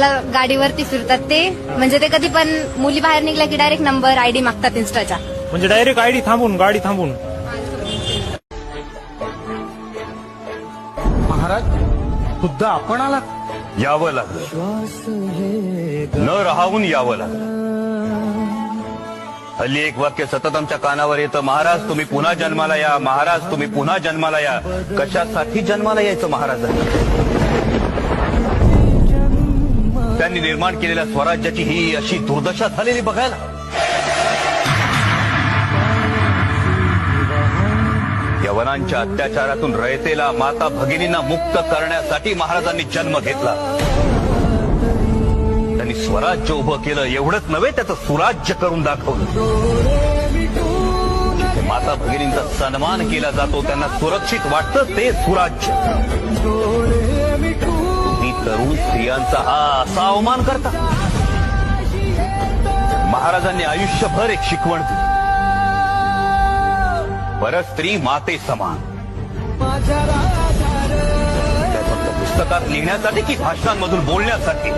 चांगला गाडीवरती फिरतात ते, म्हणजे ते कधी पण मुली बाहेर निघल्या की डायरेक्ट नंबर आयडी मागतात इन्स्टाच्या. म्हणजे डायरेक्ट आयडी थांबून गाडी थांबून. महाराज खुद्द आपण आलात? यावं लागलं, न राहावून यावं लागलं. हल्ली एक वाक्य सतत आमच्या कानावर येतं, महाराज तुम्ही पुन्हा जन्माला या, महाराज तुम्ही पुन्हा जन्माला या. कशासाठी जन्माला यायचं महाराजांनी? त्यांनी निर्माण केलेल्या स्वराज्याची ही अशी दुर्दशा झालेली बघायला. यवनांच्या अत्याचारातून रयतेला, माता भगिनींना मुक्त करण्यासाठी महाराजांनी जन्म घेतला. त्यांनी स्वराज्य उभं केलं, एवढंच नव्हे त्याचं सुराज्य करून दाखवलं. माता भगिनींचा सन्मान केला जातो, त्यांना सुरक्षित वाटतं ते सुराज्य. तुम्ही तरुण स्त्रियांचा हा असा अवमान करता. महाराजांनी आयुष्यभर एक शिकवण दिली, परस्त्री माते समान. त्या फक्त पुस्तकात लिहिण्यासाठी की भाषणांमधून बोलण्यासाठी?